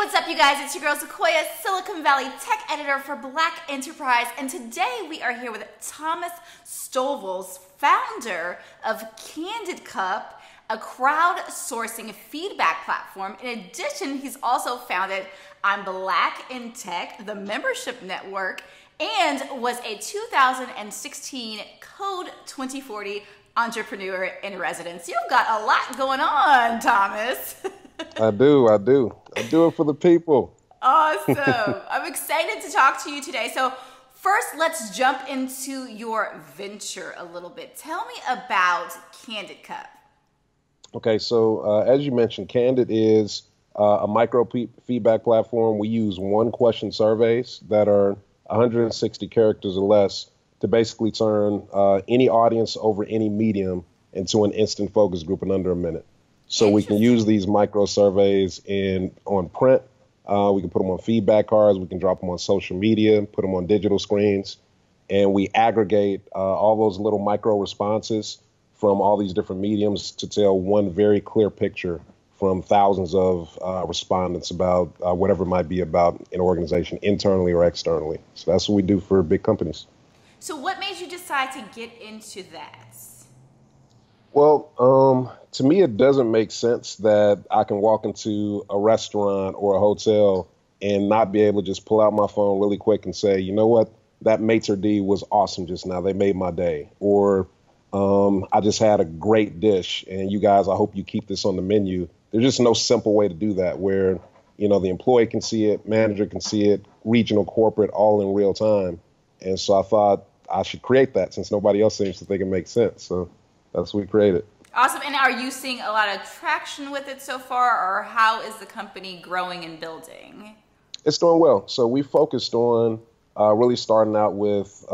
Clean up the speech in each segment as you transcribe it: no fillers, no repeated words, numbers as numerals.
what's up, you guys? It's your girl Sequoia, Silicon Valley tech editor for Black Enterprise, and today we are here with Thomas Stovall, founder of Candid Cup, a crowdsourcing feedback platform. In addition, he's also founded ImBlackInTech, the membership network, and was a 2016 Code 2040 entrepreneur in residence. You've got a lot going on, Thomas. I do. I do it for the people. Awesome. I'm excited to talk to you today. So first, let's jump into your venture a little bit. Tell me about Candid Cup. Okay, so as you mentioned, Candid is a micro feedback platform. We use one-question surveys that are 160 characters or less to basically turn any audience over any medium into an instant focus group in under a minute. So we can use these micro surveys on print. We can put them on feedback cards. We can drop them on social media, put them on digital screens, and we aggregate all those little micro responses from all these different mediums to tell one very clear picture from thousands of respondents about whatever it might be about an organization internally or externally. So that's what we do for big companies. So what made you decide to get into that? Well, to me, it doesn't make sense that I can walk into a restaurant or a hotel and not be able to just pull out my phone really quick and say, you know what, that maitre d' was awesome just now. They made my day. Or I just had a great dish and you guys, I hope you keep this on the menu. There's just no simple way to do that where, you know, the employee can see it, manager can see it, regional, corporate, all in real time. And so I thought I should create that since nobody else seems to think it makes sense. So that's what we created. Awesome. And are you seeing a lot of traction with it so far, or how is the company growing and building? It's doing well. So we focused on really starting out with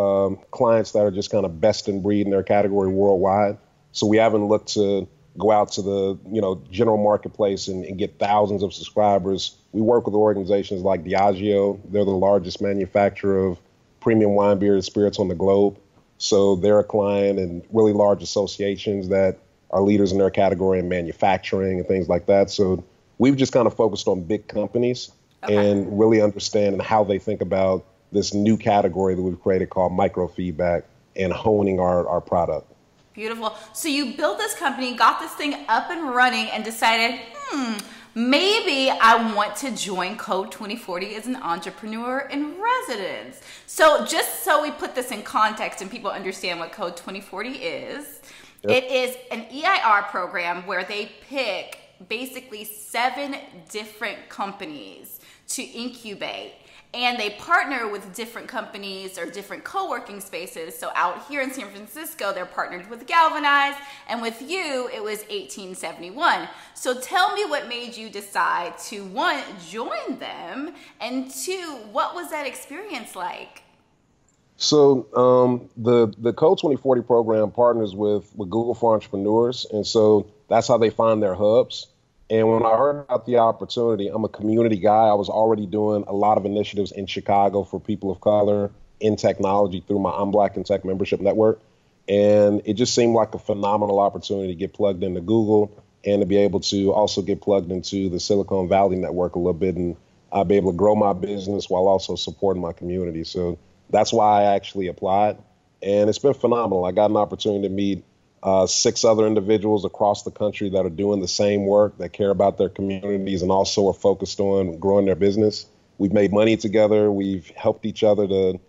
clients that are just kind of best in breed in their category worldwide. So we haven't looked to go out to the general marketplace and get thousands of subscribers. We work with organizations like Diageo. They're the largest manufacturer of premium wine, beer, and spirits on the globe. So they're a client, and really large associations that are leaders in their category in manufacturing and things like that. So we've just kind of focused on big companies and really understanding how they think about this new category that we've created called microfeedback and honing our product. Beautiful. So you built this company, got this thing up and running, and decided, maybe I want to join Code 2040 as an entrepreneur in residence. So just so we put this in context and people understand what Code 2040 is, It is an EIR program where they pick basically 7 different companies to incubate. And they partner with different companies or different co-working spaces. So out here in San Francisco, they're partnered with Galvanize, and with you, it was 1871. So tell me what made you decide to, 1, join them, and 2, what was that experience like? So the Code 2040 program partners with Google for Entrepreneurs, and so that's how they find their hubs. And when I heard about the opportunity, I'm a community guy. I was already doing a lot of initiatives in Chicago for people of color in technology through my ImBlackInTech membership network. And it just seemed like a phenomenal opportunity to get plugged into Google and to be able to also get plugged into the Silicon Valley network a little bit and be able to grow my business while also supporting my community. So that's why I actually applied. And it's been phenomenal. I got an opportunity to meet 6 other individuals across the country that are doing the same work, that care about their communities and also are focused on growing their business. We've made money together. We've helped each other to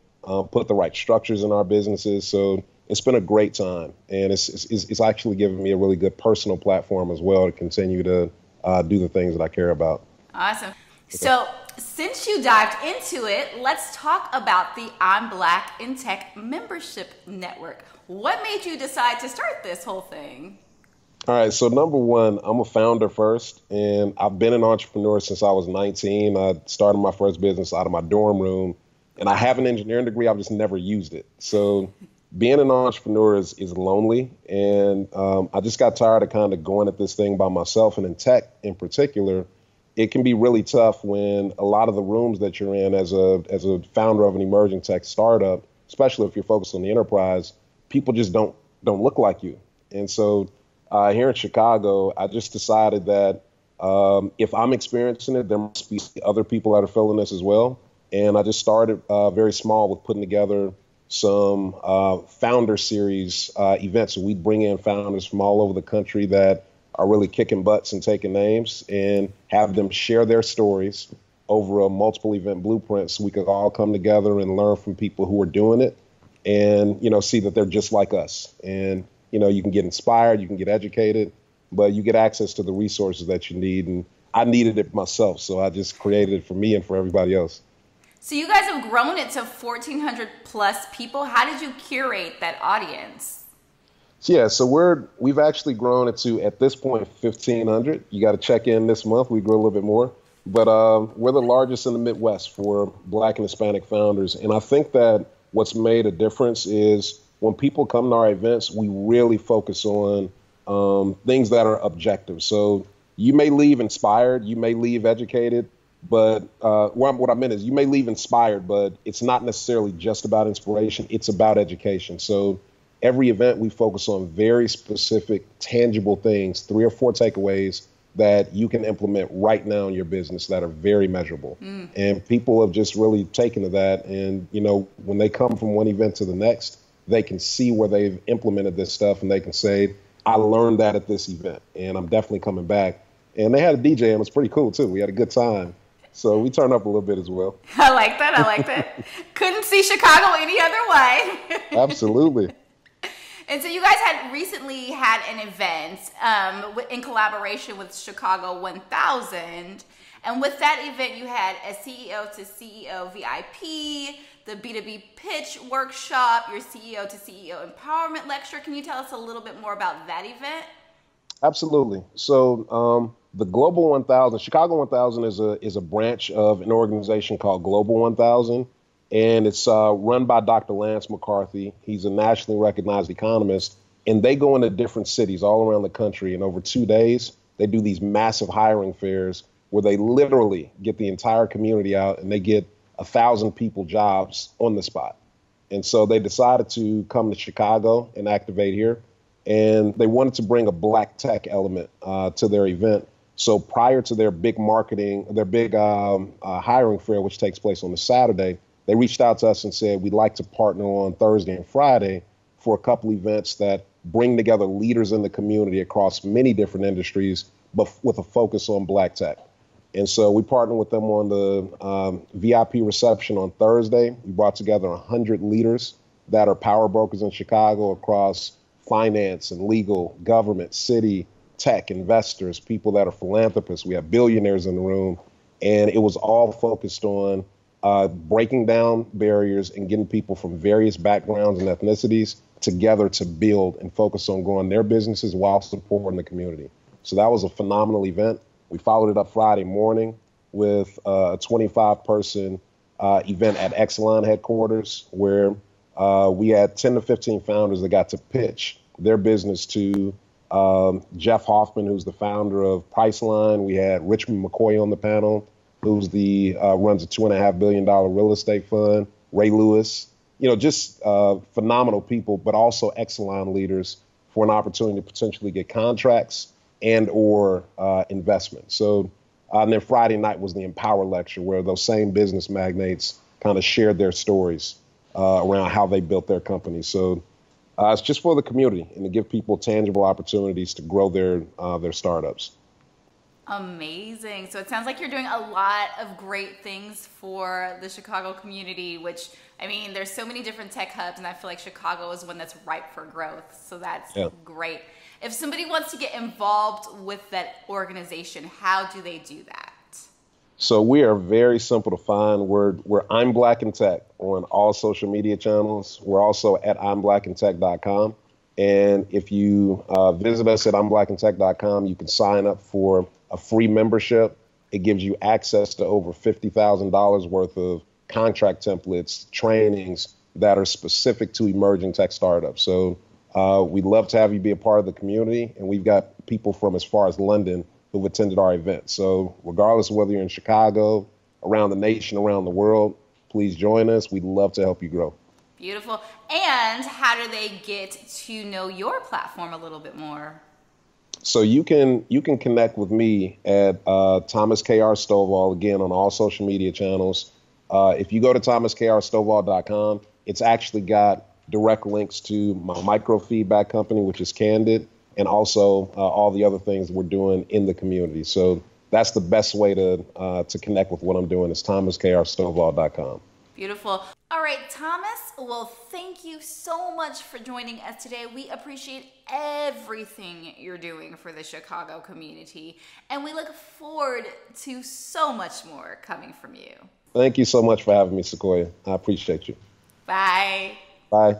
put the right structures in our businesses. So it's been a great time. And it's actually given me a really good personal platform as well to continue to do the things that I care about. Awesome. So since you dived into it, let's talk about the ImBlackInTech membership network. What made you decide to start this whole thing? All right. So number one, I'm a founder first, and I've been an entrepreneur since I was 19. I started my first business out of my dorm room, and I have an engineering degree. I've just never used it. So being an entrepreneur is lonely, and I just got tired of kind of going at this thing by myself. And in tech in particular, it can be really tough when a lot of the rooms that you're in as a founder of an emerging tech startup, especially if you're focused on the enterprise, people just don't look like you. And so here in Chicago, I just decided that If I'm experiencing it, there must be other people that are feeling this as well. And I just started very small with putting together some founder series events. So we bring in founders from all over the country that are really kicking butts and taking names and have them share their stories over a multiple event blueprint so we could all come together and learn from people who are doing it and, see that they're just like us. And, you can get inspired, you can get educated, but you get access to the resources that you need. And I needed it myself, so I just created it for me and for everybody else. So you guys have grown it to 1,400 plus people. How did you curate that audience? Yeah, so we've actually grown it to, at this point, 1,500. You got to check in this month. We grow a little bit more. But we're the largest in the Midwest for Black and Hispanic founders. And I think that what's made a difference is when people come to our events, we really focus on things that are objective. So you may leave inspired, you may leave educated, but what I meant is you may leave inspired, but it's not necessarily just about inspiration. It's about education. So every event we focus on very specific, tangible things, 3 or 4 takeaways that you can implement right now in your business that are very measurable. And people have just really taken to that. And, when they come from one event to the next, they can see where they've implemented this stuff and they can say, I learned that at this event and I'm definitely coming back. And they had a DJ and it was pretty cool too. We had a good time. So we turned up a little bit as well. I like that. Couldn't see Chicago any other way. Absolutely. And so you guys had recently had an event in collaboration with Chicago 1000. And with that event, you had a CEO to CEO VIP, the B2B pitch workshop, your CEO to CEO empowerment lecture. Can you tell us a little bit more about that event? Absolutely. So the Global 1000, Chicago 1000 is a branch of an organization called Global 1000. And it's run by Dr. Lance McCarthy. He's a nationally recognized economist. And they go into different cities all around the country. And over 2 days, they do these massive hiring fairs where they literally get the entire community out and they get 1,000 people jobs on the spot. And so they decided to come to Chicago and activate here. And they wanted to bring a Black tech element to their event. So prior to their big hiring fair, which takes place on a Saturday, they reached out to us and said, we'd like to partner on Thursday and Friday for a couple events that bring together leaders in the community across many different industries, but with a focus on Black tech. And so we partnered with them on the VIP reception on Thursday. We brought together 100 leaders that are power brokers in Chicago across finance and legal, government, city, tech, investors, people that are philanthropists. We have billionaires in the room. And it was all focused on breaking down barriers and getting people from various backgrounds and ethnicities together to build and focus on growing their businesses while supporting the community. So that was a phenomenal event. We followed it up Friday morning with a 25-person event at Exelon headquarters where we had 10 to 15 founders that got to pitch their business to Jeff Hoffman, who's the founder of Priceline. We had Richmond McCoy on the panel, who's runs a $2.5 billion real estate fund. Ray Lewis, just phenomenal people, but also Exelon leaders for an opportunity to potentially get contracts and or investment. So and then Friday night was the Empower lecture where those same business magnates kind of shared their stories around how they built their company. So it's just for the community and to give people tangible opportunities to grow their startups. Amazing. So it sounds like you're doing a lot of great things for the Chicago community, which, there's so many different tech hubs, and I feel like Chicago is one that's ripe for growth. So that's great. If somebody wants to get involved with that organization, how do they do that? So we are very simple to find. We're ImBlackInTech on all social media channels. We're also at ImBlackInTech.com. And if you visit us at ImBlackInTech.com, you can sign up for a free membership. It gives you access to over $50,000 worth of contract templates, trainings that are specific to emerging tech startups. So we'd love to have you be a part of the community. And we've got people from as far as London who've attended our event. So regardless of whether you're in Chicago, around the nation, around the world, please join us. We'd love to help you grow. Beautiful. And how do they get to know your platform a little bit more? So you can connect with me at Thomas KR Stovall, again, on all social media channels. If you go to thomasKRStovall.com, it's actually got direct links to my microfeedback company, which is Candid, and also all the other things we're doing in the community. So that's the best way to connect with what I'm doing is thomasKRStovall.com. Beautiful. All right, Thomas, well, thank you so much for joining us today. We appreciate everything you're doing for the Chicago community, and we look forward to so much more coming from you. Thank you so much for having me, Sequoia. I appreciate you. Bye. Bye.